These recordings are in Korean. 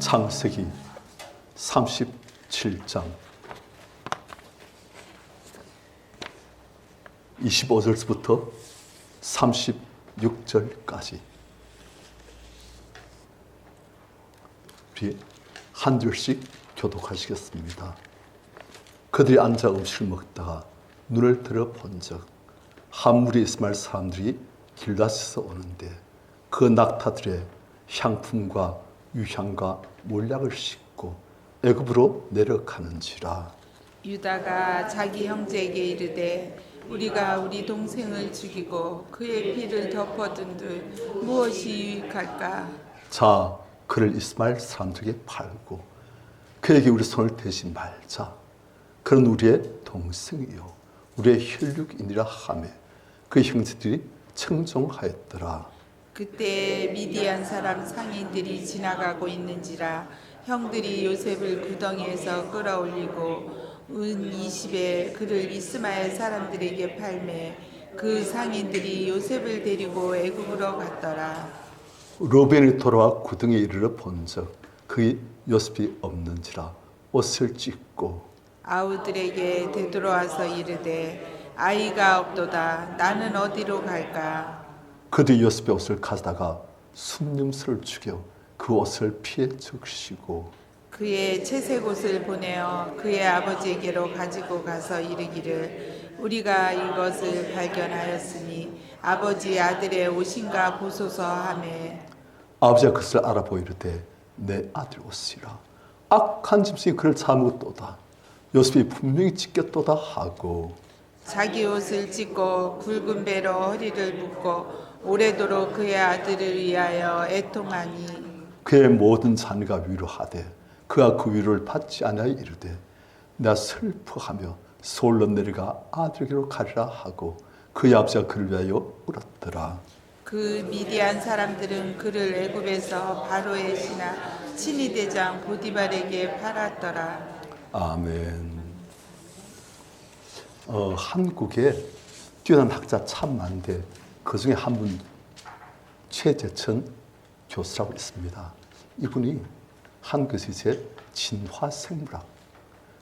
창세기 37장 25절부터 36절까지 우리 한 줄씩 교독하시겠습니다. 그들이 앉아 음식을 먹다가 눈을 들어 본즉 한 무리 이스마엘 사람들이 길앗에서 오는데 그 낙타들의 향품과 유향과 몰약을 싣고 애굽으로 내려가는지라. 유다가 자기 형제에게 이르되 우리가 우리 동생을 죽이고 그의 피를 덮어둔들 무엇이 유익할까? 자, 그를 이스마엘 사람들에게 팔고 그에게 우리 손을 대지 말자. 그는 우리의 동생이요 우리의 혈육이니라 하매 그 형제들이 청종하였더라. 그때 미디안 사람 상인들이 지나가고 있는지라 형들이 요셉을 구덩이에서 끌어올리고 은 20에 그를 이스마엘 사람들에게 팔매 그 상인들이 요셉을 데리고 애굽으로 갔더라. 로벤이 돌아와 구덩이에 이르러 본즉 그의 요셉이 없는지라 옷을 찢고 아우들에게 되돌아와서 이르되 아이가 없도다. 나는 어디로 갈까? 그들이 요셉의 옷을 가져다가 숫념수를 죽여 그 옷을 피에 적시고 그의 채색 옷을 보내어 그의 아버지에게로 가지고 가서 이르기를 우리가 이것을 발견하였으니 아버지 아들의 옷인가 보소서 하매 아버지가 그것을 알아보이르되 내 아들 옷이라. 악한 짐승이 그를 잡았도다. 요셉이 분명히 찢겼도다 하고 자기 옷을 찢고 굵은 배로 허리를 묶고 오래도록 그의 아들을 위하여 애통하니 그의 모든 자녀가 위로하되 그가 그 위로를 받지 아니하여 이르되 내가 슬퍼하며 서울로 내려가 아들에게로 가리라 하고 그의 아버지가 그를 위하여 울었더라. 그 미디안 사람들은 그를 애굽에서 바로의 신하 친위 대장 보디발에게 팔았더라. 아멘. 한국에 뛰어난 학자 참 많은데 그 중에 한 분 최재천 교수라고 있습니다. 이분이 한국에서 이제 진화생물학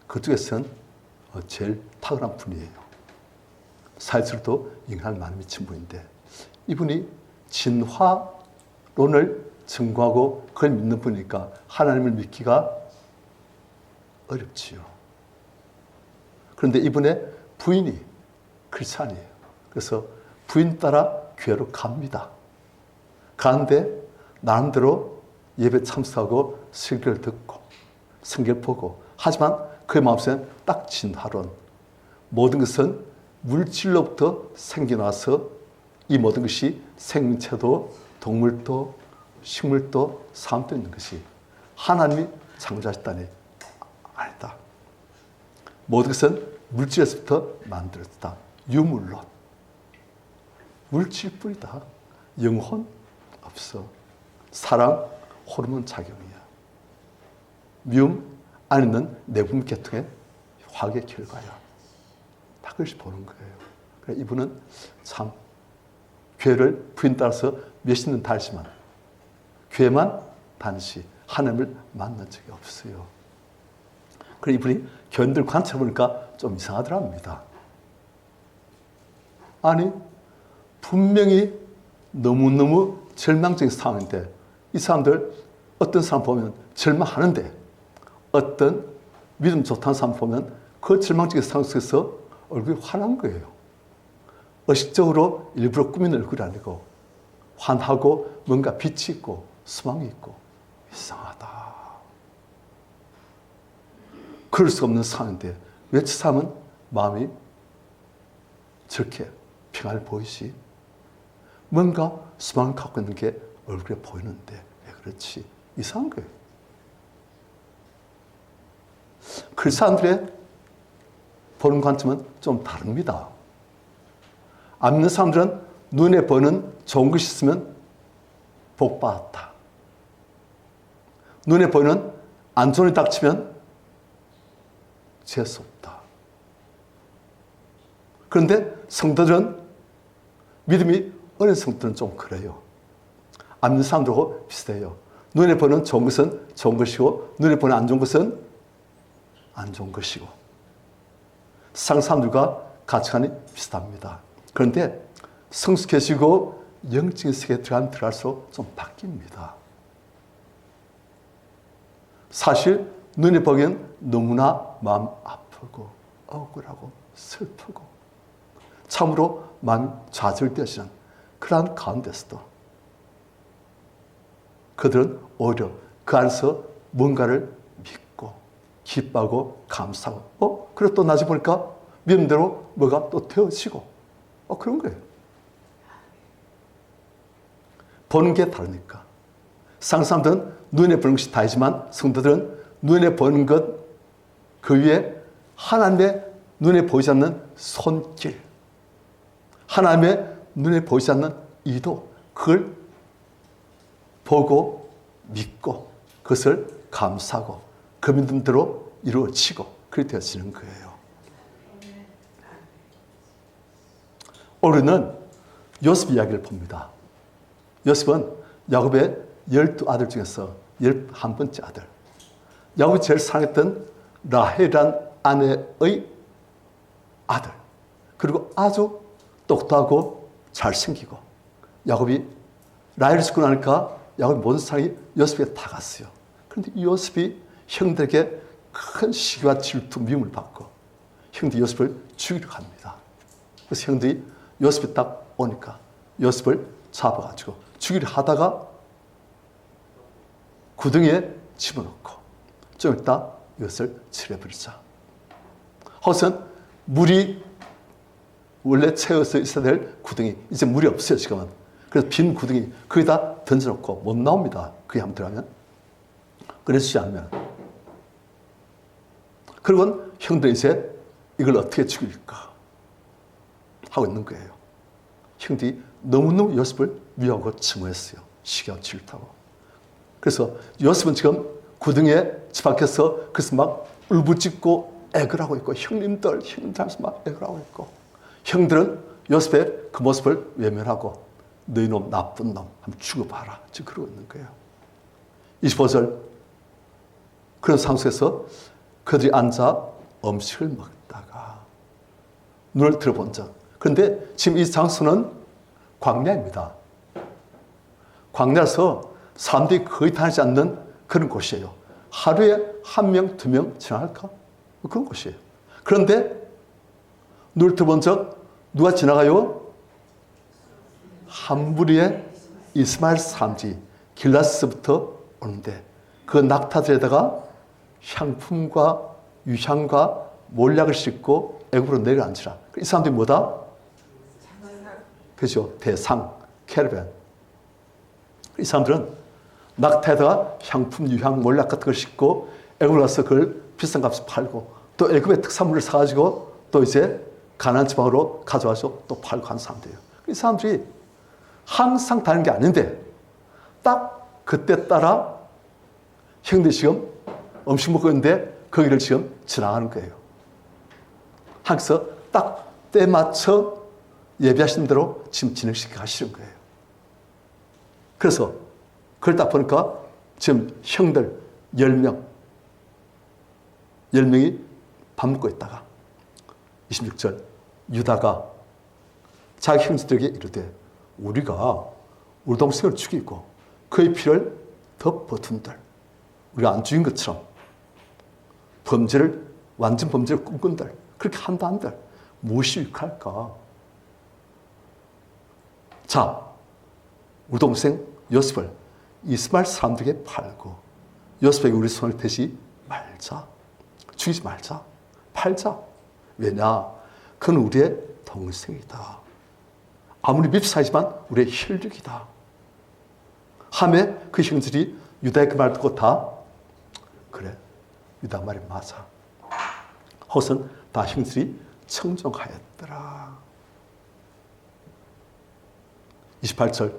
그쪽에서는 제일 탁월한 분이에요. 사회적으로도 영향을 많이 미친 분인데 이분이 진화론을 증거하고 그걸 믿는 분이니까 하나님을 믿기가 어렵지요. 그런데 이분의 부인이 크리스찬이에요. 그래서 부인 따라 교회로 갑니다. 가는데 나름대로 예배 참석하고 설교를 듣고 성경을 보고 하지만 그의 마음속에는 딱 진화론 모든 것은 물질로부터 생겨나서 이 모든 것이 생명체도 동물도 식물도 사람도 있는 것이 하나님이 창조하셨다니 아니다. 모든 것은 물질에서부터 만들어졌다. 유물론. 물질뿐이다. 영혼 없어. 사랑 호르몬 작용이야. 미움 안에 있는 내분 계통의 화학의 결과야. 다 그것이 보는 거예요. 그러니까 이분은 참 교회를 부인 따라서 몇십 년 다니지만 교회만 다니시 하나님을 만난 적이 없어요. 그래서 이분이 교인들 관찰해보니까 좀 이상하더랍니다. 아니 분명히 너무너무 절망적인 상황인데 이 사람들 어떤 사람 보면 절망하는데 어떤 믿음 좋다는 사람 보면 그 절망적인 상황 속에서 얼굴이 환한 거예요. 의식적으로 일부러 꾸민 얼굴이 아니고 환하고 뭔가 빛이 있고 소망이 있고 이상하다. 그럴 수 없는 상황인데 왜 저 사람은 마음이 저렇게 평안을 보이지? 뭔가 소망을 갖고 있는 게 얼굴에 보이는데 왜 그렇지? 이상한 거예요. 그 사람들의 보는 관점은 좀 다릅니다. 안 믿는 사람들은 눈에 보이는 좋은 것이 있으면 복 받았다. 눈에 보이는 안 좋은 일이 닥치면 재수 없다. 그런데 성도들은 믿음이 어린 성도들은 좀 그래요. 안 믿는 사람들하고 비슷해요. 눈에 보는 좋은 것은 좋은 것이고 눈에 보는 안 좋은 것은 안 좋은 것이고 세상 사람들과 가치관이 비슷합니다. 그런데 성숙해지고 영적인 세계에 들어갈수록 좀 바뀝니다. 사실 눈에 보기엔 너무나 마음 아프고 억울하고 슬프고 참으로 마음이 좌절되어지는 그러한 가운데서도 그들은 오히려 그 안에서 뭔가를 믿고 기뻐하고 감사하고 그리고 또 나중에 보니까 믿음대로 뭐가 또 되어지고 그런 거예요. 보는 게 다르니까. 세상 사람들은 눈에 보는 것이 다이지만 성도들은 눈에 보는 것 그 위에 하나님의 눈에 보이지 않는 손길, 하나님의 눈에 보이지 않는 의도, 그걸 보고 믿고 그것을 감사하고 그 믿음대로 이루어지고 그렇게 되어지는 거예요. 오늘은 요셉 이야기를 봅니다. 요셉은 야곱의 12아들 중에서 11번째 아들. 야곱이 제일 사랑했던 라헬이란 아내의 아들. 그리고 아주 똑똑하고 잘생기고 야곱이 라헬을 죽고 나니까 야곱의 모든 사랑이 요셉에게 다 갔어요. 그런데 요셉이 형들에게 큰 시기와 질투, 미움을 받고 형들이 요셉을 죽이려 합니다. 그래서 형들이 요셉이 딱 오니까 요셉을 잡아가지고 죽이려 하다가 구덩이에 집어넣고 좀 이따 이것을 칠해버리자. 허선 물이 원래 채워서 있어야 될 구덩이, 이제 물이 없어요 지금은. 그래서 빈 구덩이 거기다 던져놓고 못 나옵니다. 그게 한번 들어가면. 그러지 않으면. 그리고 형들이 이제 이걸 어떻게 죽일까 하고 있는 거예요. 형들이 너무너무 요셉을 미워하고 증오했어요. 시기하고 질투하고. 그래서 요셉은 지금 구덩이에 집 밖에서 그래서 막 울부짖고 애걸 하고 있고 형님들 하면서 막 애걸 하고 있고 형들은 요셉의 그 모습을 외면하고 너희 놈 나쁜 놈 한번 죽어봐라 지금 그러고 있는 거예요. 25절 그런 상황에서 그들이 앉아 음식을 먹다가 눈을 들어본 적. 그런데 지금 이 장소는 광야입니다. 광야라서 사람들이 거의 다니지 않는 그런 곳이에요. 하루에 한 명, 두 명 지나갈까? 그런 곳이에요. 그런데 눈을 들어본 적 누가 지나가요? 한 무리의 이스마엘 사람들이 길라스부터 오는데 그 낙타들에다가 향품과 유향과 몰약을 싣고 애굽으로 내려앉으라. 이 사람들이 뭐다? 그죠? 대상, 캐러밴. 이 사람들은 낙타에다가 향품, 유향, 몰약 같은 걸 싣고 애굽으로 가서 그걸 비싼 값에 팔고 또 애굽의 특산물을 사가지고 또 이제 가나안 지방으로 가져와서 또 팔고 하는 사람들이에요. 이 사람들이 항상 다니는 게 아닌데 딱 그때 따라 형들이 지금 음식 먹고 있는데 거기를 지금 지나가는 거예요. 항상 딱 때 맞춰 예비하신 대로 지금 진행시켜 가시는 거예요. 그래서 그걸 딱 보니까 지금 형들 10명이 밥 먹고 있다가 26절 유다가 자기 형제들에게 이르되 우리가 우리 동생을 죽이고 그의 피를 덮어둔들 우리가 안 죽인 것처럼 완전 범죄를 꿈꾼들 그렇게 한다 한들 무엇이 유익할까? 자, 우리 동생 요셉을 이스마엘 사람들에게 팔고 요셉에게 우리 손을 대지 말자. 죽이지 말자. 팔자. 왜냐? 그는 우리의 동생이다. 아무리 밉사이지만 우리의 혈육이다. 하매 그 형들이 유다의 그 말 듣고 다 그래 유다 말이 맞아. 허선 다 형들이 청종하였더라. 28절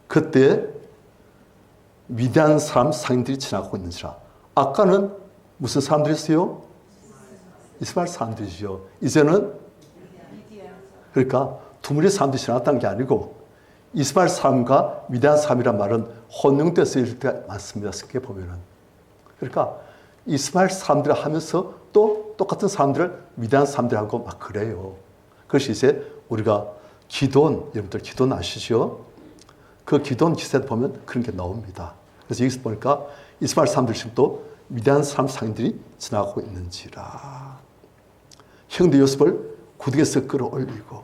그때 위대한 사람 상인들이 지나가고 있는지라. 아까는 무슨 사람들이었어요? 이스마엘 사람들이죠. 이제는 그러니까 두 무리의 사람들이 지나갔다는 게 아니고 이스마엘 사람과 미디안 사람이란 말은 혼용되어 쓰일 때가 많습니다. 성경에 보면은. 그러니까 이스마엘 사람들을 하면서 또 똑같은 사람들을 미디안 사람들하고 막 그래요. 그것이 이제 우리가 기돈, 여러분들 기돈 아시죠? 그 기돈 기세에 보면 그런 게 나옵니다. 그래서 여기서 보니까 이스마엘 사람들 지금 또 미디안 사람 상인들이 지나가고 있는지라. 형제 요셉을 구덩이에서 끌어올리고,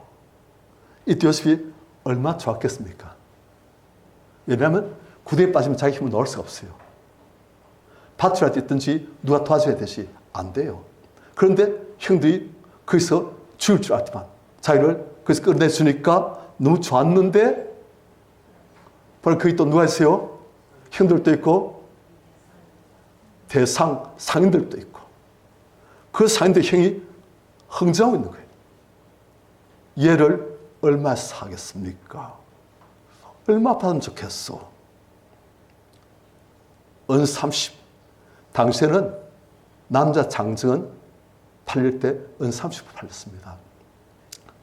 이때 요셉이 얼마나 좋았겠습니까? 왜냐하면 구덩이에 빠지면 자기 힘을 넣을 수가 없어요. 밭이라 뛰든지 누가 도와줘야 되지 안 돼요. 그런데 형들이 거기서 죽을 줄 알지만 자기를 거기서 끌어내주니까 너무 좋았는데, 바로 거기 또 누가 있어요? 형들도 있고 상인들도 있고, 그 상인들 형이 흥정하고 있는 거예요. 얘를 얼마 사겠습니까? 얼마 받으면 좋겠어? 은 30. 당시에는 남자 장정은 팔릴 때 은 30 팔렸습니다.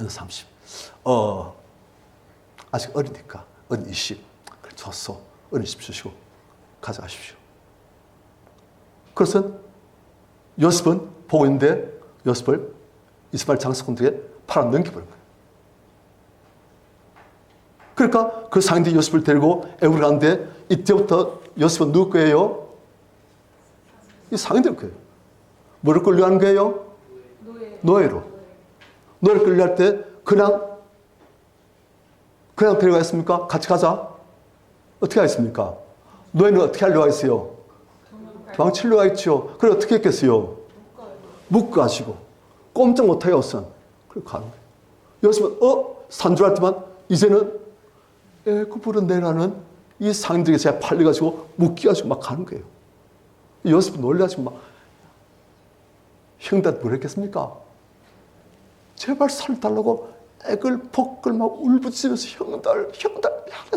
은 30. 아직 어리니까 은 20. 그래, 줬어. 은 20 주시고 가져가십시오. 그래서 요셉은 보고 있는데 요셉을 이스마엘 장사꾼들에게 팔아 넘겨버린 거예요. 그러니까 그 상인들이 요셉을 데리고 애우러 가는데, 이때부터 요셉은 누구 거예요? 이 상인들 거예요. 뭐를 끌려가는 거예요? 노예로. 노예를 끌려갈 때 그냥 데려가겠습니까? 같이 가자. 어떻게 하겠습니까? 노예는 어떻게 하려고 했어요? 도망치려고 했죠. 그래 어떻게 했겠어요? 묶어가지고 꼼짝 못하게 우선 그렇게 가는 거예요. 요셉은 산 줄 알지만 이제는 애굽으로 내라는 이 상인들에게 제가 팔려가지고 묶여가지고 막 가는 거예요. 요셉은 놀라가지고 막 형들한테 뭘 했겠습니까? 제발 살달라고 애글 복글 막 울부짖으면서 형들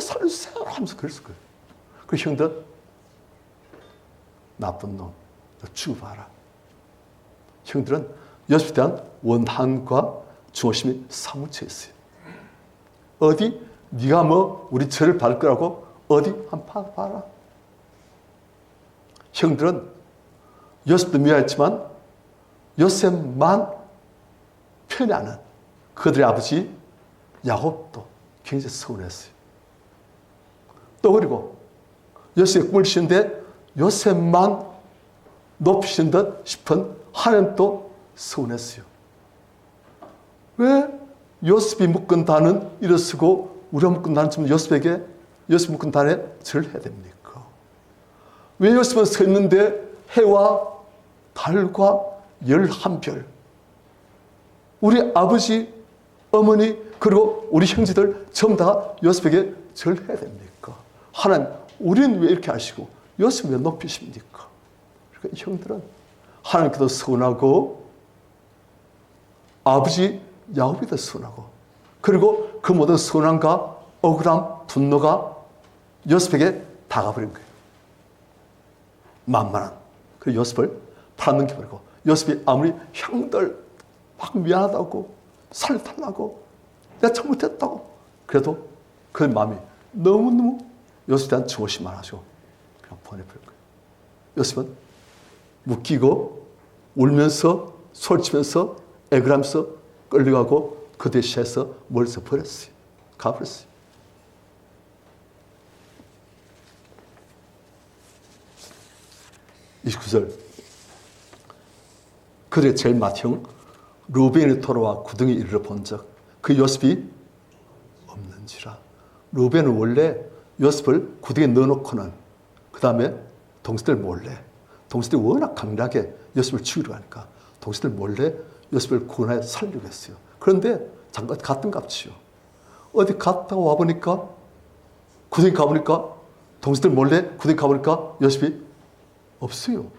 살려주세요 하면서 그랬을 거예요. 그 형들 나쁜 놈, 너 죽어봐라. 형들은 요셉에 대한 원한과 중호심이 사무쳐 있어요. 어디 네가 뭐 우리 죄를 받을 거라고 어디 한번 봐라. 형들은 요셉도 미워했지만 요셉만 편애하는 그들의 아버지 야곱도 굉장히 서운했어요. 또 그리고 요셉의 꿈을 쉬는데 요셉만 높이신 듯 싶은 하나님도 서운했어요. 왜 요셉이 묶은 단은 일어서고 우리가 묶은 단은 좀 요셉에게 요셉 묶은 단에 절을 해야 됩니까? 왜 요셉은 서 있는데 해와 달과 11별, 우리 아버지, 어머니 그리고 우리 형제들 전부 다 요셉에게 절해야 됩니까? 하나님, 우리는 왜 이렇게 하시고 요셉은 왜 높이십니까? 그러니까 형들은 하나님께도 서운하고 아버지 야곱에도 서운하고, 그리고 그 모든 서운함과 억울함, 분노가 요셉에게 다가버린 거예요. 만만한 그 요셉을 팔아넘겨버리고, 요셉이 아무리 형들 막 미안하다고 살려달라고 내가 잘못했다고 그래도 그 마음이 너무너무 요셉에 대한 중호심이 많아서 그냥 보내버린 거예요. 요셉은 묶이고 울면서 소리치면서 애걸하면서 끌려가고 그들의 시야에서 멀리서 버렸어요. 가버렸어요. 이 29절, 그들의 제일 맏형 루벤이 돌아와 구덩이 이르러 본즉 그 요셉이 없는지라. 루벤은 원래 요셉을 구덩이에 넣어놓고는 그 다음에 동생들 몰래, 동생들이 워낙 강력하게 요셉을 죽이려 하니까 동생들 몰래 요셉을 구원하여 살려고 했어요. 그런데 잠깐 갔던갑지요. 어디 갔다 와보니까 구덩이 가보니까 동생들 몰래 구덩이 가보니까 요셉이 없어요.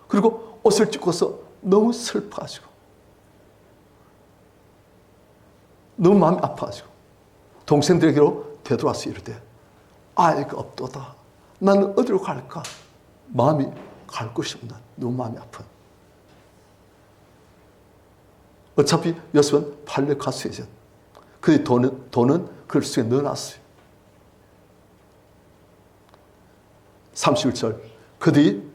그리고 옷을 찢고서 너무 슬퍼가지고 너무 마음이 아파가지고 동생들에게로 되돌아서 이르되 아이가 없도다. 나는 어디로 갈까? 마음이 갈 곳이 없는, 너무 마음이 아픈. 어차피 요셉은 팔려 갔어요. 이제. 그 돈은 그 속에 넣어놨어요. 31절 그들이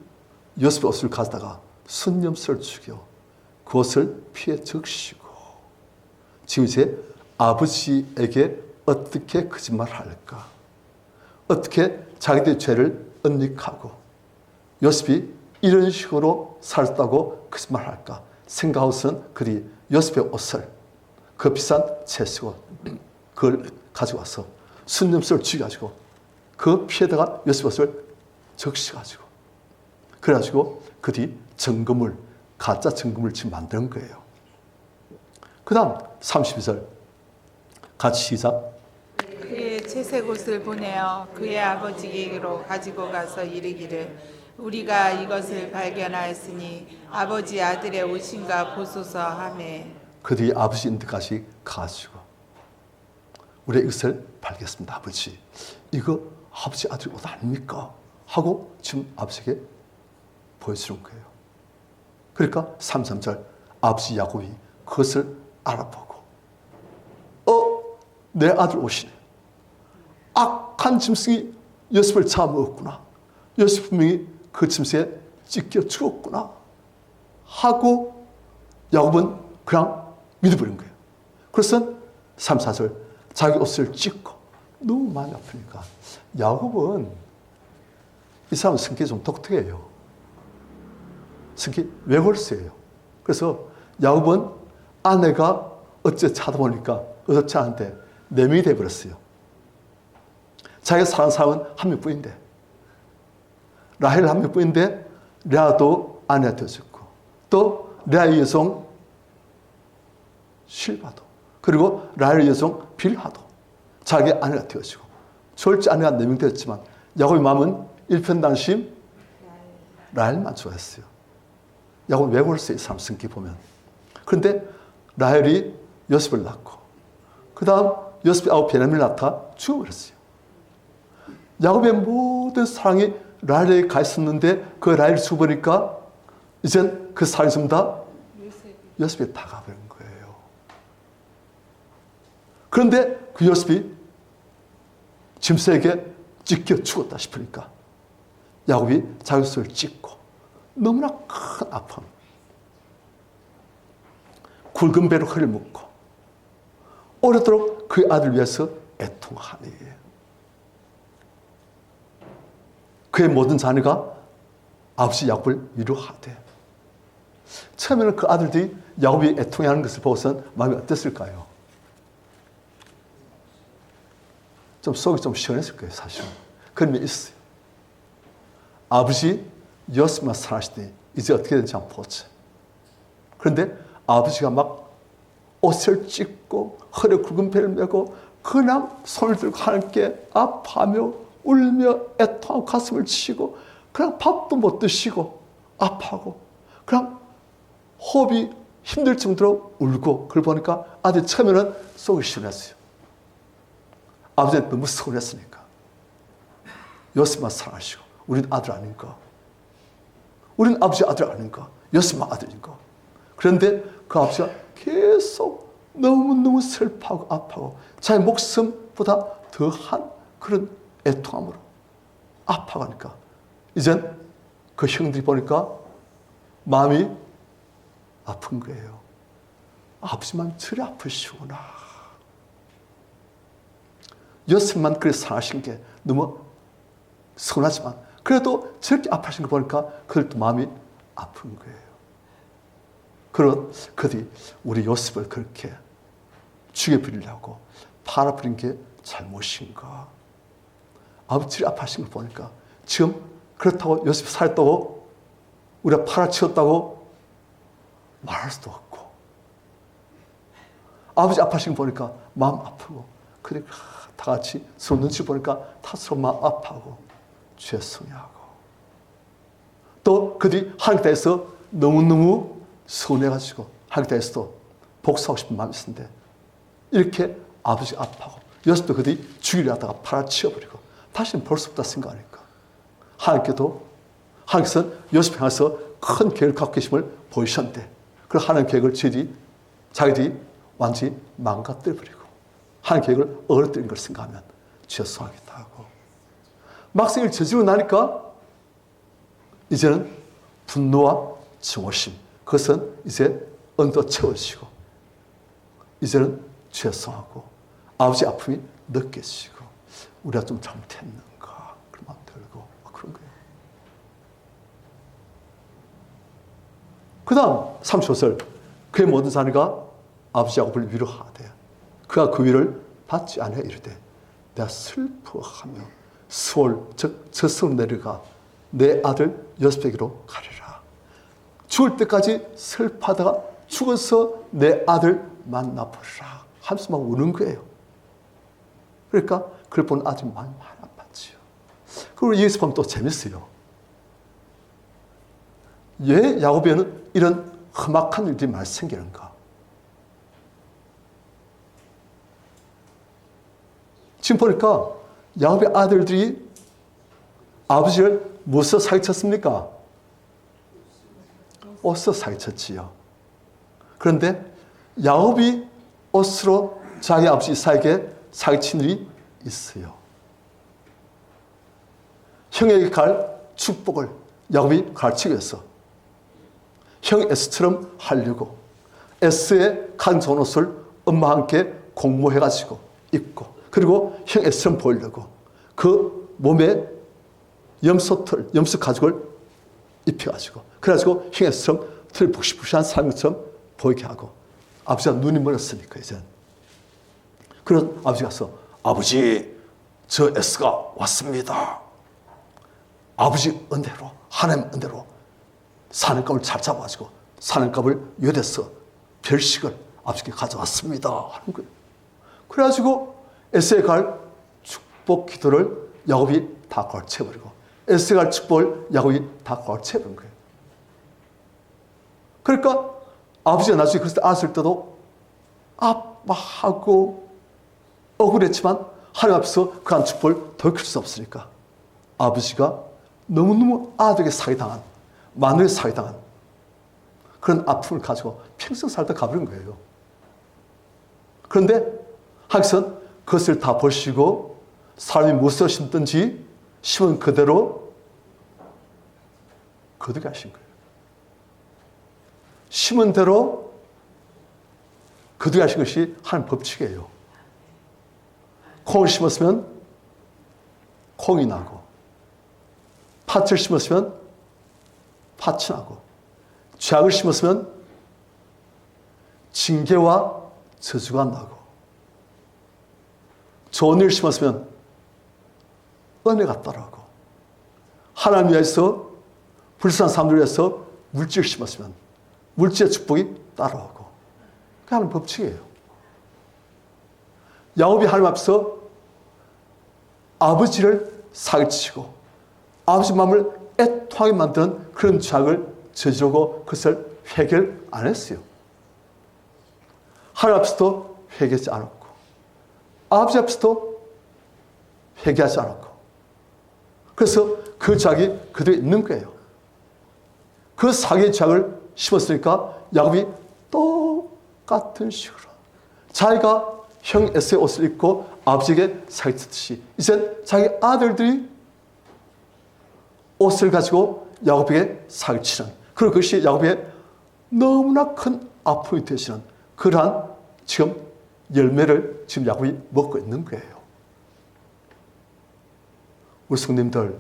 요셉의 옷을 가져다가 순념스를 죽여 그 옷을 피해 적시고. 지금 이제 아버지에게 어떻게 거짓말을 할까? 어떻게 자기들의 죄를 은닉하고 요셉이 이런 식으로 살았다고 거짓말을 할까? 생각하고서는 그들이 요셉의 옷을, 그 비싼 채색옷, 그걸 가지고 와서 순념스를 죽여가지고 그 피에다가 요셉의 옷을 적셔가지고 그래가지고 그들이 정금을, 가짜 정금을 지금 만든 거예요. 그 다음 32절 같이 시작. 그의 채색 옷을 보내어 그의 아버지에게로 가지고 가서 이르기를 우리가 이것을 발견하였으니 아버지 아들의 옷인가 보소서 하매. 그들이 아버지 인데까지 가지고 우리 이것을 발견했습니다. 아버지, 이거 아버지 아들 옷 아닙니까? 하고 지금 아버지에게 보여주는 거예요. 그러니까 33절 아버지 야곱이 그것을 알아보고 내 아들 옷이네. 악한 짐승이 요셉을 잡아먹었구나. 요셉 분명히 그 짐승에 찢겨 죽었구나 하고 야곱은 그냥 믿어버린 거예요. 그래서 34절 자기 옷을 찢고 너무 마음이 아프니까 야곱은 이 사람은 성격이 좀 독특해요. 성격이 외골수예요. 그래서 야곱은 아내가 어째 찾아보니까 의젓지 않은데 4명이 돼버렸어요. 자기가 사는 사람은 한 명뿐인데 라헬 한 명뿐인데 레아도 아내가 되어졌고 또 레아의 여종 실바도 그리고 라헬의 여종 빌하도 자기 아내가 되어지고 졸지 아내가 4명 되었지만 야곱의 마음은 일편단심 라헬만 좋아했어요. 야곱은 왜 그랬어요? 이 사람 성격 보면. 그런데 라헬이 요셉을 낳고 그 다음 요셉이 아우 베냐민을 낳다 죽어버렸어요. 야곱의 모든 사랑이 라헬에게 가 있었는데 그 라헬이 죽어버리니까 이젠 그 사랑이 전부 다 요셉에 다 가버린 거예요. 그런데 그 요셉이 짐승에게 찢겨 죽었다 싶으니까 야곱이 자기 옷을 찢고 너무나 큰 아픔, 굵은 배로 허리를 묶고 오래도록 그의 아들을 위해서 애통하니 그의 모든 자녀가 아버지 야곱을 위로하되 처음에는 그 아들들이 야곱이 애통해하는 것을 보고선 마음이 어땠을까요? 좀 속이 좀 시원했을 거예요. 사실은 그런 면이 있어요. 아버지 요셉만 살아시더니 이제 어떻게 되는지 한번 보자. 그런데 아버지가 막 옷을 찢고 허리에 굵은 배를 메고 그냥 손을 들고 하나님께 아파하며 울며 애통하고 가슴을 치고 그냥 밥도 못 드시고 아파하고 그냥 호흡이 힘들 정도로 울고 그걸 보니까 아들이 처음에는 속이 시원했어요. 아버지는 너무 서운했으니까. 요셉만 사랑하시고 우리는 아들 아닌가? 우리는 아버지 아들 아닌가? 요셉만 아들인가? 그런데 그 아버지가 계속 너무너무 슬퍼하고 아파하고 자기 목숨보다 더한 그런 애통함으로 아파가니까 이젠 그 형들이 보니까 마음이 아픈 거예요. 아버지만 저리 아프시구나. 요셉만 그래 사랑하신 게 너무 서운하지만 그래도 저렇게 아파하신 거 보니까 그들도 마음이 아픈 거예요. 그런 그들이 우리 요셉을 그렇게 죽여버리려고 팔아버린 게 잘못인가? 아버지를 아파하신 걸 보니까 지금 그렇다고 요셉이 살았다고 우리가 팔아치웠다고 말할 수도 없고 아버지 아파하신 거 보니까 마음 아프고 그들이 다 같이 서로 눈치 보니까 다 서로 마음 아파하고 죄송해하고 또 그들이 하나님 대해서 너무너무 서운해가지고 하나님 대해서도 복수하고 싶은 마음이 있었는데 이렇게 아버지 아파하고 요셉도 그들이 죽이려 하다가 팔아치워버리고 다시는 볼 수 없다 생각하니까 하나님께서는 요셉 향해서 큰 계획을 갖고 계심을 보이셨는데 그 하나님 계획을 자기들이 완전히 망가뜨려버리고 하나님 계획을 어그러뜨린 걸 생각하면 죄송하기도 하고 막상 일 저지르고 나니까 이제는 분노와 증오심, 그것은 이제 언더 채워지고, 이제는 죄송하고, 아버지 아픔이 느껴지고, 우리가 좀 잘못했는가, 그런 마음 들고, 그런 거예요. 그 다음 35절, 그의 모든 자녀가 아버지 야곱을 위로하되 그가 그 위를 받지 않아 이르되 내가 슬퍼하며 수월 즉 저승으로 내려가 내 아들 여셉에게로 가리라. 죽을 때까지 슬퍼하다가 죽어서 내 아들 만나보리라 하면서 막 우는 거예요. 그러니까 그걸 본 아들이 많이 아팠지요. 그리고 여기서 보면 또 재밌어요. 왜 야곱에는 이런 험악한 일들이 많이 생기는가? 지금 보니까 야곱의 아들들이 아버지를 무엇으로 사기쳤습니까? 옷으로 사기쳤지요. 그런데 야곱이 옷으로 자기 아버지 이삭에게 사기친 일이 있어요. 형에게 갈 축복을 야곱이 가르치기 위해서 형 에스처럼 하려고 에스의 간 좋은 옷을 엄마와 함께 공모해가지고 입고, 그리고 형 에스처럼 보이려고 그 몸에 염소 가죽을 입혀가지고, 그래가지고 형 에스처럼 털이 푹신푹신한 사람처럼 보이게 하고, 아버지가 눈이 멀었으니까 이제. 그래서 아버지가 가서 아버지 저 에스가 왔습니다. 아버지 은혜로, 하나님 은혜로 사냥감을 잘 잡아가지고 사냥감을 요리해서 별식을 아버지께 가져왔습니다 하는 거예요. 그래가지고 에스에 갈 축복 기도를 야곱이 다 걸쳐버리고 에스에 갈 축복을 야곱이 다 걸쳐버린 거예요. 그러니까 아버지가 나중에 그랬을 때 아았을 때도 아파하고 억울했지만 하나님 앞에서 그한 축복을 돌이킬 수 없으니까 아버지가 너무너무 아들에게 사기당한, 마누에게 사기당한 그런 아픔을 가지고 평생 살다 가버린 거예요. 그런데 하나님께서는 그것을 다 보시고 사람이 무엇을 심든지 심은 그대로 거두게 하신 거예요. 심은 대로 거두게 하신 것이 하나님 법칙이에요. 콩을 심었으면 콩이 나고, 팥을 심었으면 팥이 나고, 죄악을 심었으면 징계와 저주가 나고, 좋은 일을 심었으면 은혜가 따라오고, 하나님 위해서 불쌍한 사람들 위해서 물질을 심었으면 물질의 축복이 따라오고, 그게 하나님 법칙이에요. 야곱이 하나님 앞에서 아버지를 사기치고 아버지 마음을 애통하게 만드는 그런 죄악을 저지르고 그것을 회개를 안 했어요. 하나님 앞에서도 회개하지 않았고 아버지 앞에서도 회개하지 않았고, 그래서 그 죄악이 그대로 있는 거예요. 그 사기의 죄악을 심었으니까 야곱이 똑같은 식으로 자기가 형 에서의 옷을 입고 아버지에게 사기쳤듯이 이제 자기 아들들이 옷을 가지고 야곱에게 사기치는, 그리고 그것이 야곱에게 너무나 큰 아픔이 되시는 그러한 지금 열매를 지금 야곱이 먹고 있는 거예요. 우리 성님들,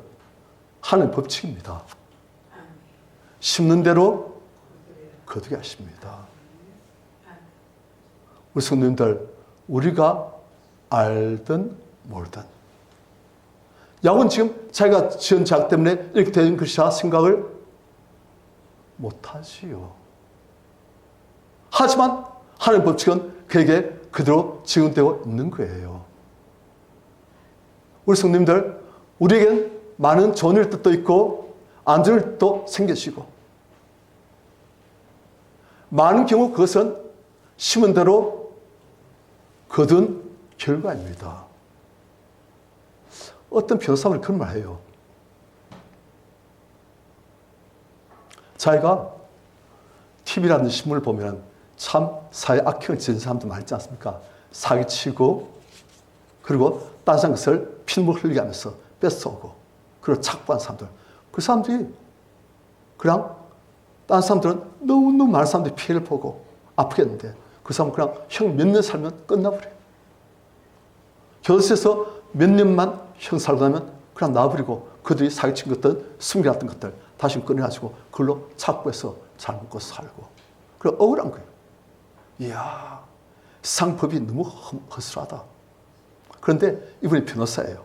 하나님 법칙입니다. 심는 대로 거두게 하십니다. 우리 성님들, 우리가 알든 모르든 야곱은 지금 자기가 지은 죄악 때문에 이렇게 된 것이라 생각을 못하지요. 하지만 하나님 법칙은 그에게 그대로 적용되고 있는 거예요. 우리 성님들, 우리에겐 많은 좋은 일도 있고 안 좋은 일도 생기시고, 많은 경우 그것은 심은 대로 거둔 결과입니다. 어떤 변호사님이 그런 말 해요. 자기가 TV라는 신문을 보면 참 사회 악행을 지은 사람도 많지 않습니까? 사기치고, 그리고 다른 사람 것을 피눈물 흘리게 하면서 뺏어오고, 그리고 착보한 사람들. 그 사람들이 그냥 다른 사람들은 너무너무 많은 사람들이 피해를 보고 아프겠는데 그 사람은 그냥 형 몇 년 살면 끝나버려요. 교도소에서 몇 년만 형 살고 나면 그냥 놔버리고 그들이 사기친 것들, 숨겨놨던 것들 다시 꺼내가지고 그걸로 착보해서 잘 먹고 살고. 그래 억울한 거예요. 이야, 상법이 너무 허술하다. 그런데 이분이 변호사예요.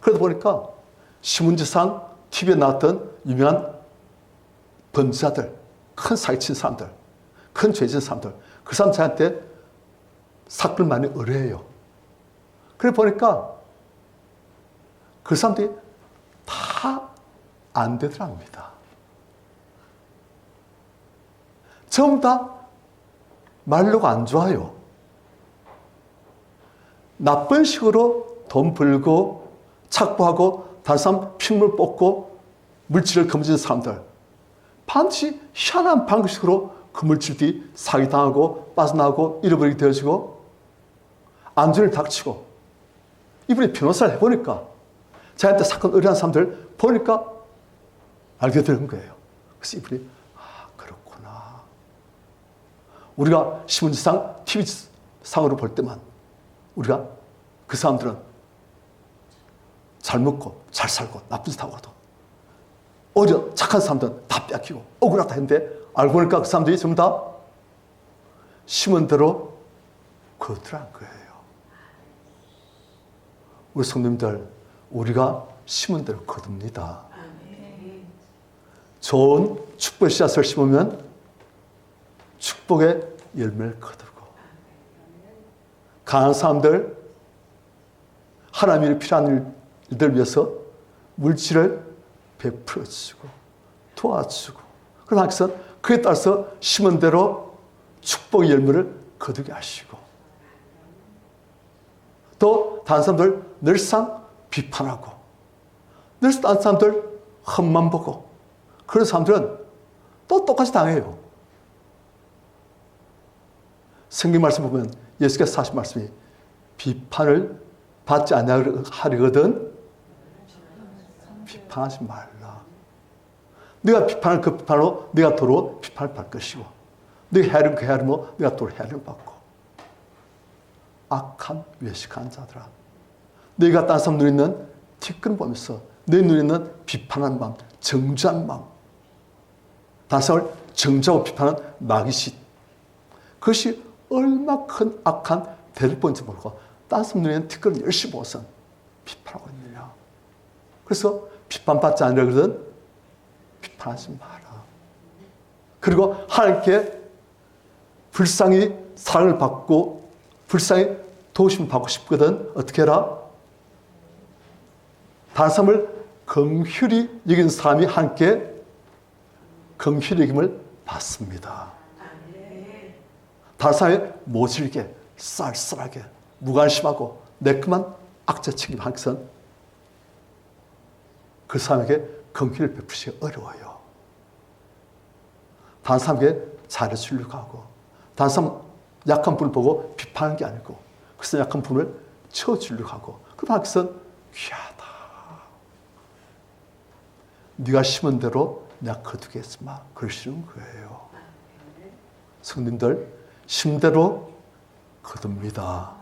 그러다 보니까 신문지상 TV에 나왔던 유명한 범죄자들, 큰 사기친 사람들, 큰 죄 지은 사람들, 그 사람들한테 사건을 많이 의뢰해요. 그래 보니까 그 사람들이 다 안 되더랍니다. 전부 다 말로가 안 좋아요. 나쁜 식으로 돈 벌고 착보하고 다른 사람 핏물 뽑고 물질을 거머쥐는 사람들 반드시 희한한 방식으로 그 물질들이 사기당하고 빠져나가고 잃어버리게 되어지고 안전을 닥치고 이분이 변호사를 해보니까 자기한테 사건 의뢰한 사람들 보니까 알게 되는 거예요. 그래서 이분이 그렇구나. 우리가 신문지상, TV상으로 볼 때만 우리가 그 사람들은 잘 먹고 잘 살고 나쁜 짓 하고도 오히려 착한 사람들은 다 뺏기고 억울하다 했는데 알고 보니까 그 사람들이 전부 다 심은 대로 거두란 거예요. 우리 성도님들, 우리가 심은 대로 거둡니다. 좋은 축복의 씨앗을 심으면 축복의 열매를 거두고, 강한 사람들, 하나님이 필요한 일들 위해서 물질을 베풀어 주시고 도와주고, 그럼 하나님께서 그에 따라서 심은 대로 축복의 열매를 거두게 하시고, 또 다른 사람들 늘상 비판하고, 늘상 다른 사람들 험만 보고, 그런 사람들은 또 똑같이 당해요. 성경 말씀 보면 예수께서 하신 말씀이 비판을 받지 아니하려거든 비판하지 말라. 네가 비판을 그 비판으로 네가 도로 비판을 받을 것이고, 네가 헤아리면 그 헤아림으로 네가 도로 헤아림을 받고. 악한 외식한 자들아, 네가 다른 사람 눈에 있는 티끌을 보면서 내 눈에 있는 비판하는 마음, 정죄한 마음, 다른 사람을 정죄하고 비판하는 마귀짓, 그것이 얼마나 큰 악한 대를 본지 모르고 다른 사람 눈에 있는 티끌을 열심히 보고서 비판하고 있느냐. 그래서 비판받지 않으려거든 비판하지 마라. 그리고 하나님께 불쌍히 사랑을 받고 불쌍히 도우심을 받고 싶거든 어떻게 해라? 다른 사람을 긍휼히 여기는 사람이 함께 긍휼히 여김을 받습니다. 다른 사람의 모질게 쌀쌀하게 무관심하고 내끔한 악재책임 하기선 그 사람에게 긍휼을 베푸시기 어려워요. 다른 사람에게 잘해주려고 하고, 다른 사람 약한 분을 보고 비판하는 게 아니고 그 사람 약한 분을 채워주려고 하고, 그럼 하기선 귀하다. 네가 심은 대로 내가 거두겠으마. 그러시는 거예요. 성님들, 심대로 거둡니다.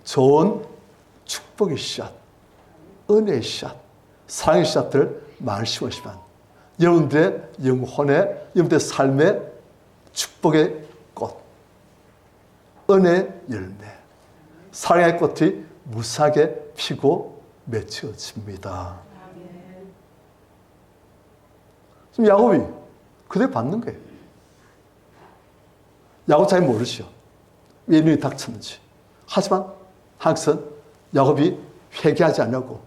좋은 축복의 씨앗, 은혜의 씨앗, 사랑의 씨앗들 많이 심으시면 여러분들의 영혼의, 여러분들의 삶의 축복의 꽃, 은혜의 열매, 사랑의 꽃이 무사하게 피고 맺혀집니다. 지금 야곱이 그대로 받는 거예요. 야곱 잘 모르죠. 왜 눈이 닥쳤는지. 하지만 하나님께서는 야곱이 회개하지 않냐고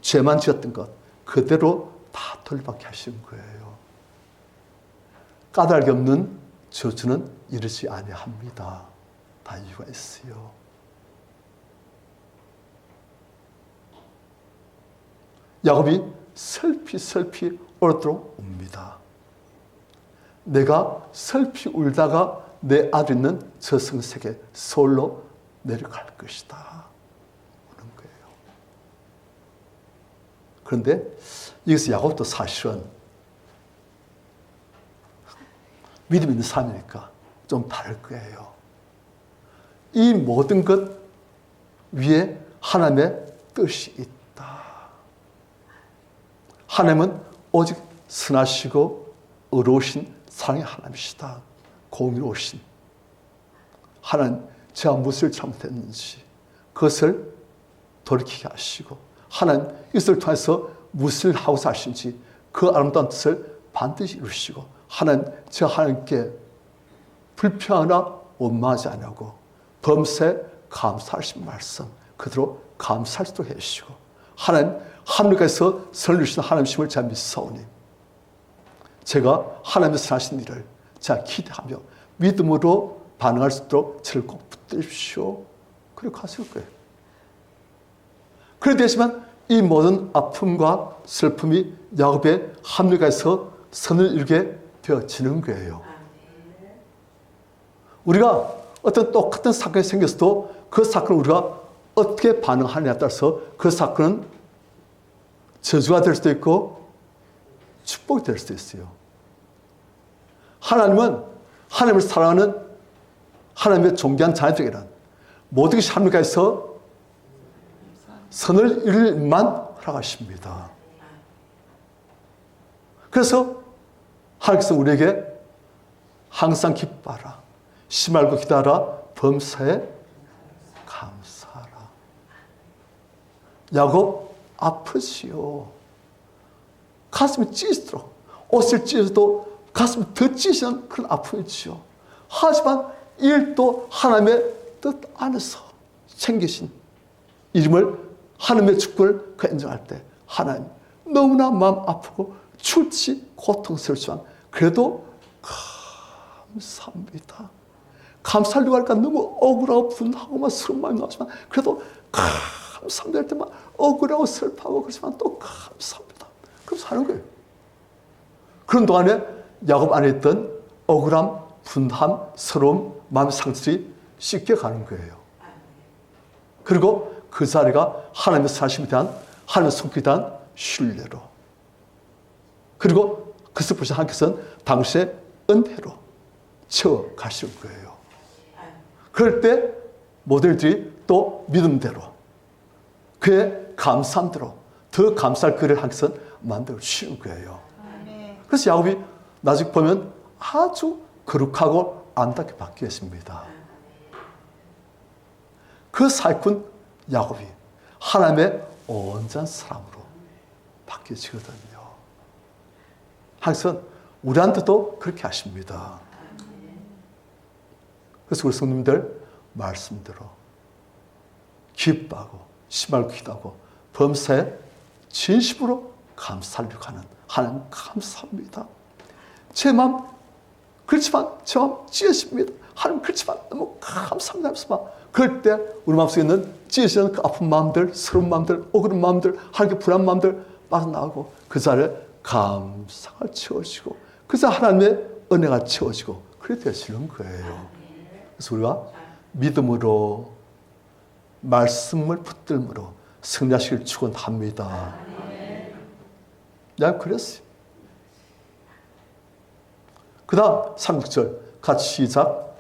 죄만 지었던 것 그대로 다 돌려받게 하신 거예요. 까닭이 없는 저주는 이르지 아니합니다. 다 이유가 있어요. 야곱이 슬피 오랫도록 웁니다. 내가 슬피 울다가 내 아들 있는 저승세계 서울로 내려갈 것이다. 오는 거예요. 그런데 여기서 야곱도 사실은 믿음 있는 사람이니까 좀 다를 거예요. 이 모든 것 위에 하나님의 뜻이 있다. 하나님은 오직 선하시고 의로우신 사랑의 하나님이시다. 공의로우신 하나님, 제가 무엇을 잘못했는지 그것을 돌이키게 하시고, 하나님 이것을 통해서 무엇을 하고자 하신지 그 아름다운 뜻을 반드시 이루시고, 하나님, 제가 하나님께 불평하나 원망하지 않냐고 범사에 감사하신 말씀 그대로 감사할 수 있도록 해주시고, 하나님, 하늘에서 선을 주시는 하나님심을 제가 믿사오니 제가 하나님의 선하신 일을 제가 기대하며 믿음으로 반응할 수 있도록 저를 꼭 붙드십시오. 그렇게 하실 거예요. 그래 되지만 이 모든 아픔과 슬픔이 야곱의 합력에서 선을 이루게 되어지는 거예요. 우리가 어떤 똑같은 사건이 생겼어도 그 사건을 우리가 어떻게 반응하느냐에 따라서 그 사건은 저주가 될 수도 있고 축복이 될 수도 있어요. 하나님은 하나님을 사랑하는 하나님의 존귀한 자녀들에게는 모든 것이 합력해서 선을 이룰 일만 허락하십니다. 그래서 하나님께서 우리에게 항상 기뻐하라, 쉬지 말고 기도하라, 범사에 감사하라. 야곱 아프지요. 가슴이 찢어지도록, 옷을 찢어도 가슴이 더 찢어지는 그런 아픔이지요. 하지만 이 일도 하나님의 뜻 안에서 챙기신 이름을, 하나님의 주권을 그 인정할 때 하나님, 너무나 마음 아프고 출치 고통스럽지만 그래도 감사합니다. 감사하려고 하니까 너무 억울하고 분하고 스러운 마음이 나지만 그래도 감사합니다 할 때만 억울하고 슬퍼하고 그렇지만 또 감사합니다. 그래서 하는 거예요. 그런 동안에 야곱 안에 있던 억울함, 분함, 서러움, 마음의 상처들이 씻겨가는 거예요. 그리고 그 자리가 하나님의 사심에 대한, 하나님의 성격에 대한 신뢰로, 그리고 그것을 보신 하나님께서는 당시의 은혜로 채워가실 거예요. 그럴 때 모든 일들이 또 믿음대로, 그의 감사함대로 더 감사할 거리를 하나님께서는 만들어 주시는 거예요. 그래서 야곱이 나중에 보면 아주 거룩하고 아름답게 바뀌었습니다. 그 사기꾼 야곱이 하나님의 온전한 사람으로 바뀌어지거든요. 하나님께서는 우리한테도 그렇게 하십니다. 그래서 우리 성도님들 말씀대로 기뻐하고 심하고 기도하고 범사에 진심으로 감사하려고 하는 하나님 감사합니다. 제 마음 그렇지만 제 마음 찢어집니다. 하나님 그렇지만 너무 감사합니다. 하면서 그럴 때 우리 마음속에 있는 찢어지는 그 아픈 마음들, 서러운 마음들, 억울한 마음들, 하나님께 불안한 마음들 빠져나가고 그 자리에 감사가 채워지고 그 자리에 하나님의 은혜가 채워지고 그렇게 되시는 거예요. 그래서 우리가 믿음으로 말씀을 붙들므로 승리하시길 축원합니다. 내가 그랬어요. 그 다음 36절 같이 시작.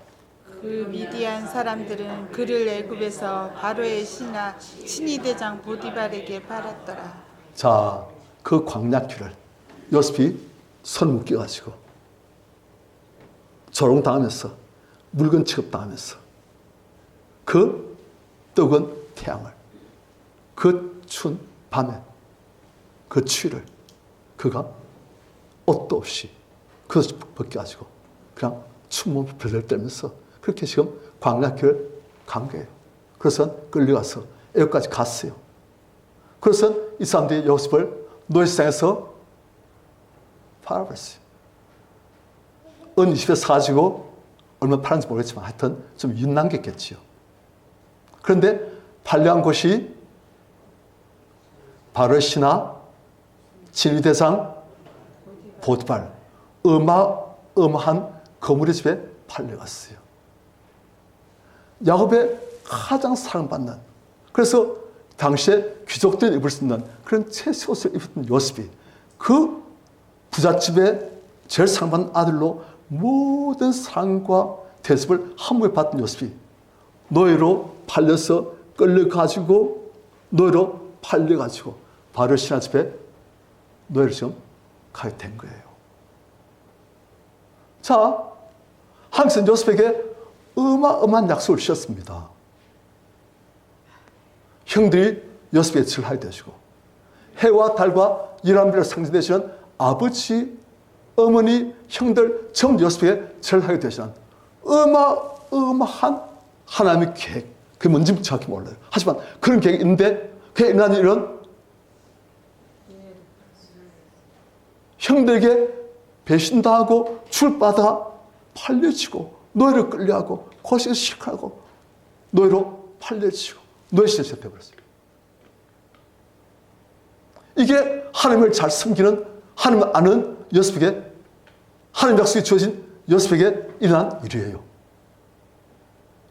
그 미디안 사람들은 그를 애굽에서 바로의 신이 대장 보디발에게 팔았더라. 자, 그 광야길을 요셉이 손 묶여가지고 조롱당하면서 물건 취급당하면서 그 뜨거운 태양을, 그 추운 밤에 그 추위를 그가 옷도 없이 그것을 벗겨가지고 그냥 추운 몸을 벌벌 떨면서 그렇게 지금 광야길을 간 거예요. 그래서 끌려가서 애굽까지 갔어요. 그래서 이 사람들이 요셉을 노예시장에서 팔아버렸어요. 은 20에 사가지고 얼마 팔았는지 모르겠지만 하여튼 좀 윤난겠겠지요. 그런데 팔려한 곳이 바로 신하, 진위대장, 보디발, 어마어마한 거물의 집에 팔려갔어요. 야곱의 가장 사랑받는, 그래서 당시에 귀족들이 입을 수 있는 그런 채색 옷을 입었던 요셉이 그 부잣집의 제일 사랑받는 아들로 모든 사랑과 대접을 한 몸에 받은 요셉이 노예로 팔려서 끌려가지고 노예로 팔려가지고 바로 신하 집에 노예로 지금 가게 된 거예요. 자, 하나님께서 요셉에게 어마어마한 약속을 주셨습니다. 형들이 요셉에게 절하게 되시고 해와 달과 열한별로 상징되시는 아버지, 어머니, 형들 전부 요셉에게 절하게 되시는 어마어마한 하나님의 계획. 그게 뭔지 정확히 몰라요. 하지만 그런 계획이 있는데 그게 일어나는 일은 형들에게 배신당하고 출바다 팔려지고 노예로 끌려가고 고시에서 시작하고 노예로 팔려지고 노예 시대에 접해버렸어요. 이게 하나님을 잘 섬기는 하나님을 아는 요셉에게 하나님 약속이 주어진 요셉에게 일어난 일이에요.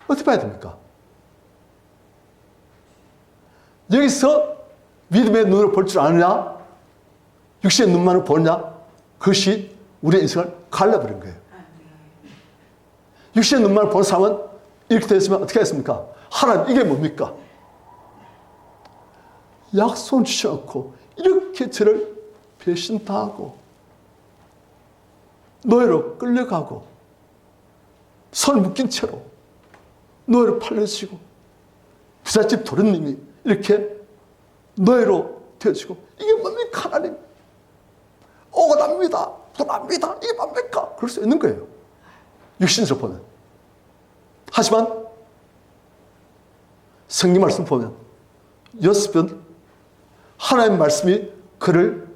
어떻게 봐야 됩니까? 여기서 믿음의 눈으로 볼 줄 아느냐 육신의 눈만으로 보느냐 그것이 우리의 인생을 갈라버린 거예요. 육신의 눈만으로 보는 사람은 이렇게 되었으면 어떻게 했습니까? 하나님 이게 뭡니까? 약속을 주셔놓고 이렇게 저를 배신당하고 노예로 끌려가고 손 묶인 채로 노예로 팔려지고 부잣집 도련님이 이렇게 노예로 되어지고 이게 뭡니까 하나님? 억울합니다. 불합니다. 이게 뭡니까? 그럴 수 있는 거예요. 육신으로 보면. 하지만 성경 말씀 보면 요셉은 하나님의 말씀이 그를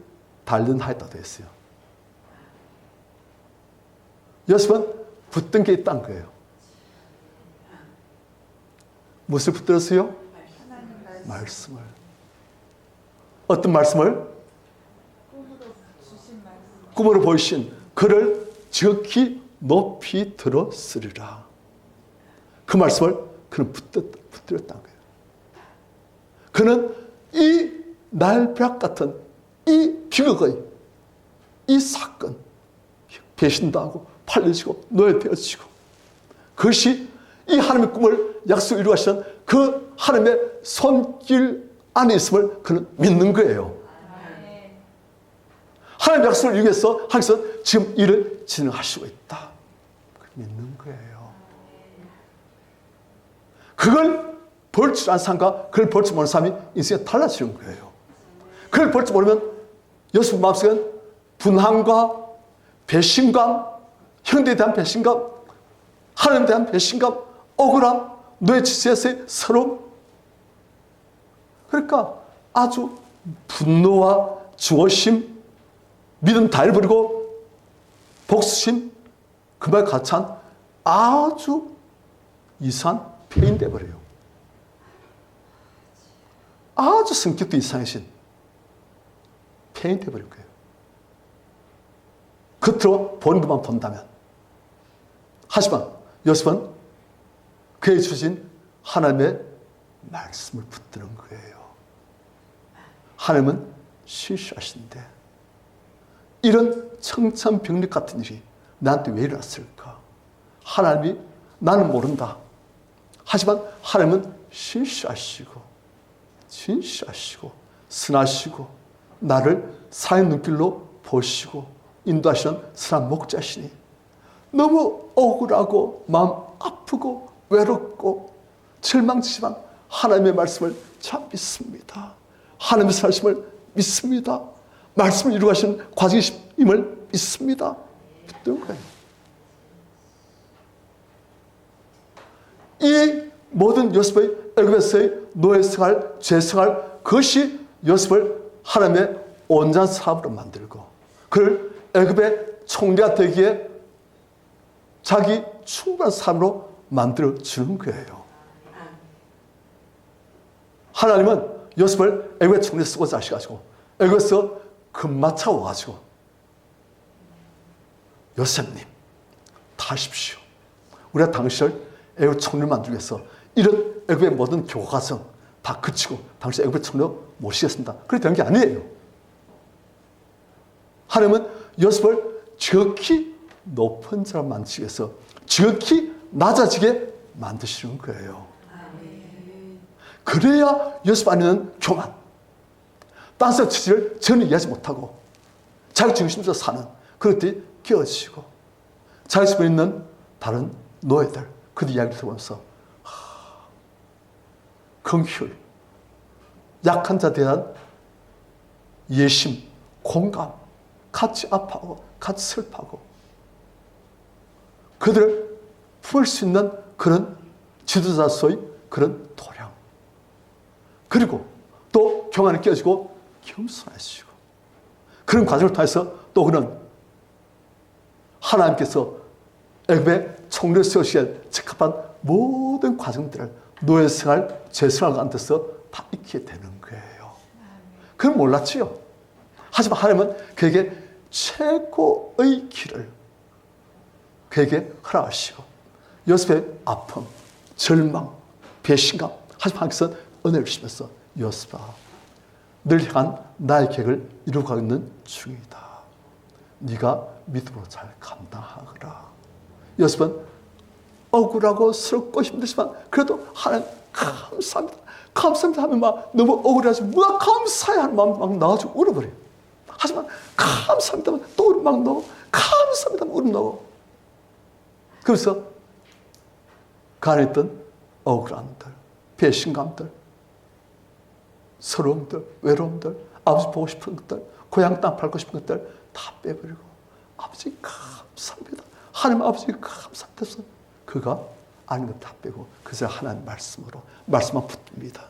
단련하였다 되어 있어요. 요셉은 붙든 게 있다는 거예요. 무엇을 붙들었어요? 말씀을. 어떤 말씀을? 꿈으로 보이신 그를 지극히 높이 들었으리라. 그 말씀을 그는 붙들었다는 거예요. 그는 이 날벼락 같은 이 비극의 이 사건, 배신당하고 팔려지고 노예되어지고 그것이 이 하나님의 꿈을 약속을 이루어가시는 그 하나님의 손길 안에 있음을 그는 믿는 거예요. 하나님의 약속을 이루기 위해서 하나님께서 지금 일을 진행하시고 있다. 믿는 거예요. 그걸 볼 줄 아는 사람과 그걸 볼 줄 모르는 사람이 인생에 달라지는 거예요. 그걸 볼 줄 모르면 요셉 마음속에는 분함과 배신감, 형제에 대한 배신감, 하나님에 대한 배신감, 억울함, 노예 질서에서의 서러움. 그러니까 아주 분노와 주어심, 믿음 다 잃어버리고 복수심, 그 말 같이 한 아주 이상한 폐인 돼버려요. 아주 성격도 이상하신 폐인 돼버릴 거예요. 겉으로 보는 것만 본다면. 하지만 요셉은 그에 주신 하나님의 말씀을 붙드는 거예요. 하나님은 실수하신데 이런 청천벽력 같은 일이 나한테 왜 일어났을까? 하나님이 나는 모른다. 하지만 하나님은 실수하시고 진실하시고 선하시고 나를 사의 눈길로 보시고 인도하시는 선한 목자시니 너무 억울하고 마음 아프고 외롭고 절망치지만 하나님의 말씀을 참 믿습니다. 하나님의 말씀을 믿습니다. 말씀을 이루어 가시는 과정임을 믿습니다. 붙든 거예요. 이 모든 요셉의 애굽에서의 노예 생활, 죄 생활 그것이 요셉을 하나님의 온전한 사람으로 만들고 그를 애굽의 총리가 되기에 자기 충분한 사람으로 만들어주는 거예요. 하나님은 요셉을 애굽의 총리에 쓰고자 하셔가지고 애굽에서 금마차 와가지고 요셉님 타십시오. 우리가 당신을 애굽 총리를 만들기 위해서 이런 애굽의 모든 교과서 다 그치고 당신 애굽의 총리로 모시겠습니다. 그렇게 된 게 아니에요. 하나님은 요셉을 지극히 높은 자를 만드시기 위해서 지극히 낮아지게 만드시는 거예요. 그래야 요셉 안에는 교만, 딴 사람 처지를 전혀 이해하지 못하고 자기 중심에서 사는 그것들이 깨어지고 자기 집에 있는 다른 노예들 그들 이야기를 들어보면서 긍휼, 약한 자에 대한 예심, 공감, 같이 아파하고 같이 슬퍼하고 그들을 품을 수 있는 그런 지도자로서의 그런 도량, 그리고 또 교만이 깨어지고 겸손하시고 그런 과정을 통해서 또 그는 하나님께서 애굽의 총리를 세우시기에 적합한 모든 과정들을 노예생활, 죄생활 가운데서 다 익히게 되는 거예요. 그건 몰랐지요. 하지만 하나님은 그에게 최고의 길을 그에게 허락하시고 요셉의 아픔, 절망, 배신감, 하지만 하나님께서는 은혜를 주시면서 요셉아, 늘 향한 나의 계획을 이루어가고 있는 중이다. 네가 믿음으로 잘 감당하거라. 요셉은 억울하고 스럽고 힘들지만 그래도 하나님 감사합니다. 감사합니다 하면 막 너무 억울해서 뭐가 감사해 하는 마음 막 나와가지고 울어버려요. 하지만 감사합니다 하면 또 막 넣어. 감사합니다 하면 울음 넣어. 그래서 그 안에 있던 억울함들, 배신감들, 서러움들, 외로움들, 아버지 보고 싶은 것들, 고향 땅 밟고 싶은 것들 다 빼버리고 아버지 감사합니다. 하나님 아버지 감사합니다 해서 그가 아닌 것 다 빼고 그래서 하나님 말씀으로 말씀만 붙듭니다.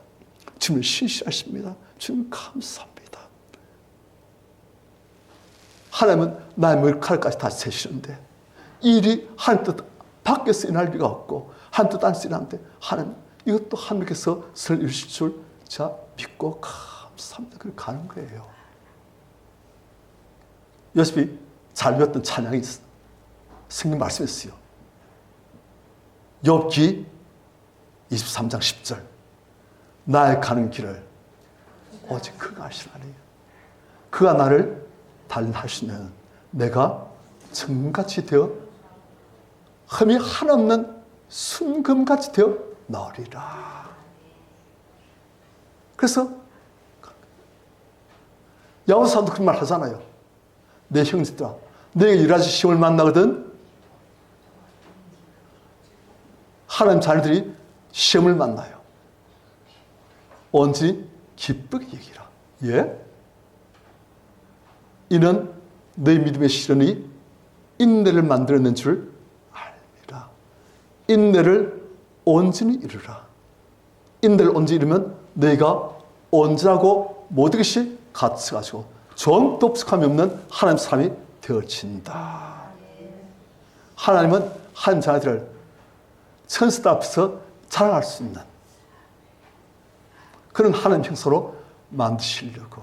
주님 신실하십니다. 주님 감사합니다. 하나님은 나의 머리카락까지 다 세시는데 이 일이 하나님 뜻 밖에서 일어날 리가 없고 하나님 뜻 안에서 일어나는데 하나님 이것도 하나님께서 설 이루실 줄 자 믿고 감사합니다. 그렇게 가는 거예요. 요셉이 잘 배웠던 찬양이 있어요. 성경 말씀했어요. 욥기 23장 10절 나의 가는 길을 오직 그가 아시나니 그가 나를 단련하시면 내가 정같이 되어 흠이 하나 없는 순금같이 되어 나으리라. 그래서 야고보 사도도 그런 말 하잖아요. 내 형제들아 내가 일하지 시험을 만나거든 하나님 자녀들이 시험을 만나요. 온전히 기쁘게 여기라. 예? 이는 너희 믿음의 시련이 인내를 만들어낸 줄 알미라. 인내를 온전히 이루라. 인내를 온전히 이루면 너희가 온전하고 모든 것이 갖춰가지고 좀 독특함이 없는 하나님 사람이 되어진다. 하나님은 한 자들을 천사들 앞에서 자랑할 수 있는 그런 하나님 형사로 만드시려고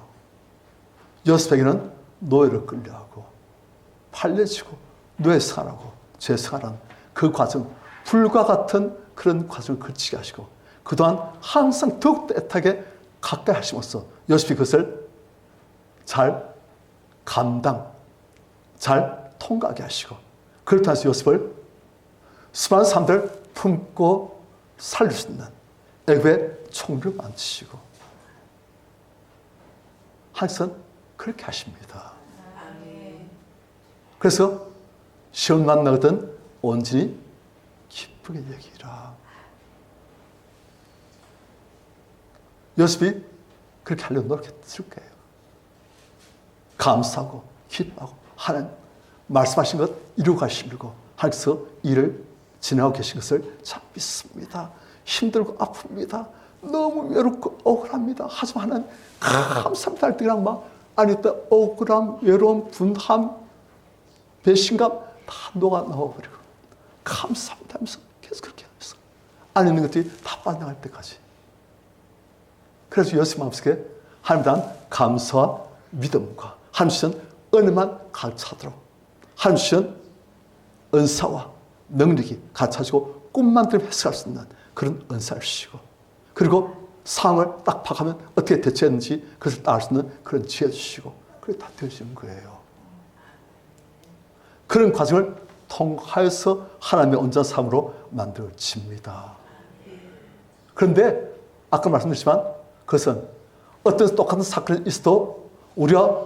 요셉에게는 노예로 끌려가고 팔려지고 노예생활하고 죄생활하는 그 과정, 불과 같은 그런 과정을 거치게 하시고 그동안 항상 더욱더 애타게 가까이 하시면서 요셉이 그것을 잘 감당, 잘 통과하게 하시고 그렇다 해서 요셉을 수많은 사람들을 품고 살릴 수 있는 애굽의 총리를 만드시고 하나님은 그렇게 하십니다. 그래서 시험 만나거든 온전히 기쁘게 여기라. 요셉이 그렇게 하려고 노력했을 거예요. 감사하고 기뻐하고 하나님 말씀하신 것 이루어 가시려고 하나님께서 일을 진행하고 계신 것을 참 믿습니다. 힘들고 아픕니다. 너무 외롭고 억울합니다. 하지만 하나님 감사합니다 할 때 그냥 막 안에 있던 억울함, 외로움, 분함, 배신감 다 녹아 나와버리고 감사합니다 하면서 계속 그렇게 하면서 안에 있는 것들이 다 빠져나갈 때까지. 그래서 요셉 마음속에 하나님에 대한 감사와 믿음과 하나님 주신 은혜만 가득차도록 하나님 주신 은사와 능력이 가득차지고 꿈만 들면 해석할 수 있는 그런 은사를 주시고 그리고 상황을 딱 파악하면 어떻게 대처했는지 그것을 따를 수 있는 그런 지혜 주시고 그게 다 되어지는 거예요. 그런 과정을 통하여서 하나님의 온전한 삶으로 만들어집니다. 그런데 아까 말씀드렸지만 그것은 어떤 똑같은 사건이 있어도 우리가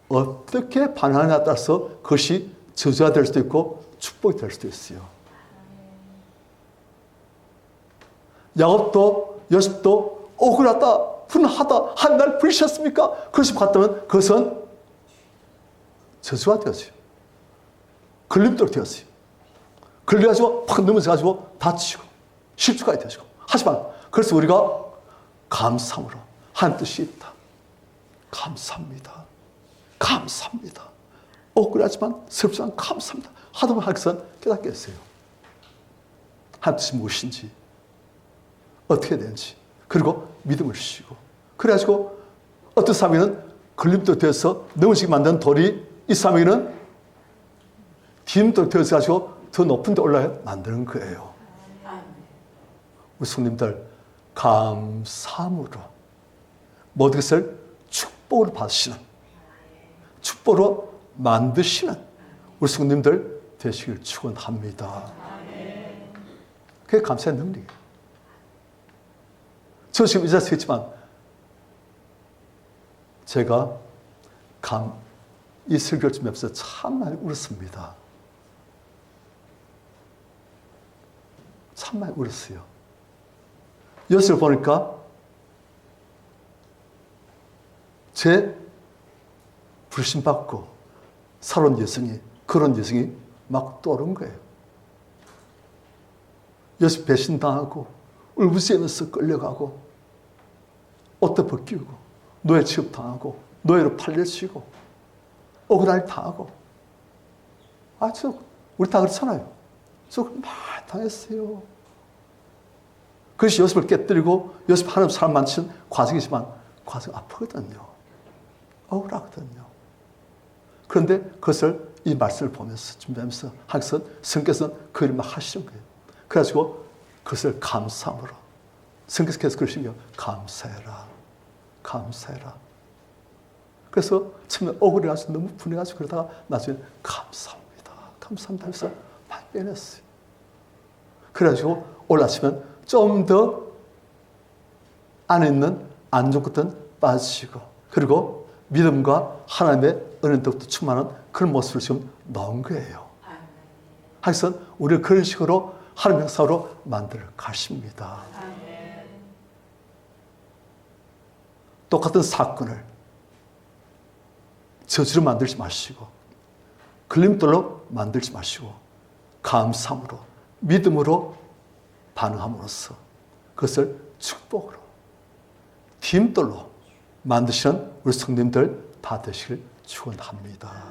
어떻게 반응하느냐에 따라서 그것이 저주가 될 수도 있고 축복이 될 수도 있어요. 야곱도 요셉도 억울하다, 분하다, 하나님을 부르셨습니까? 그것이 같다면 그것은 저주가 되었어요. 걸림돌 되었어요. 걸려가지고 팍 넘어져가지고 다치고 실족하게 되시고. 하지만 그래서 우리가 감사함으로 한 뜻이 있다. 감사합니다. 감사합니다. 억울하지만 슬프지만 감사합니다. 하다보면 하기선 깨닫게 됐어요. 한 뜻이 무엇인지 어떻게 되는지 그리고 믿음을 주시고 그래가지고 어떤 사람에게는 걸림돌 되어서 넘어지게 만든 돌이 이 사람에게는 디딤돌 되어서 가지고 더 높은 데 올라야 만드는 거예요. 우리 성님들 감사함으로 모든 것을 축복으로 받으시는 축복으로 만드시는 우리 성님들 되시길 축원합니다. 그게 감사의 능력이에요. 저 지금 이 자리에 있지만 제가 이 설교를 준비하면서 참 많이 울었습니다. 참 많이 울었어요. 요셉을 보니까 제 불신받고 살아온 여성이 그런 여성이 막 떠오른 거예요. 요셉 배신당하고 울부짖으면서 끌려가고 옷도 벗기고 노예 취급당하고 노예로 팔려치고 억울할 당하고 우리 다 그렇잖아요. 저 많이 당했어요. 그것이 요셉을 깨뜨리고 요셉 하나님 사람 만드신 과정이지만 과정 아프거든요. 억울하거든요. 그런데 그것을 이 말씀을 보면서 준비하면서 항상 성께서는 그 일을 막 하시는 거예요. 그래가지고 그것을 감사함으로 성께서 계속 그러시며 감사해라. 감사해라. 그래서 처음에 억울해가지고 너무 분해가지고 그러다가 나중에 감사합니다. 감사합니다 해서 많이 빼냈어요. 그래가지고 올라치면 좀 더 안에 있는 안 좋은 것들은 빠지시고 그리고 믿음과 하나님의 은혜부터 충만한 그런 모습을 지금 나온 거예요. 하여튼 우리를 그런 식으로 하나님의 역사로 만들어 가십니다. 똑같은 사건을 저주로 만들지 마시고 걸림돌로 만들지 마시고 감사함으로 믿음으로 반응함으로써 그것을 축복으로 디딤돌로 만드시는 우리 성도님들 다 되시길 축원합니다.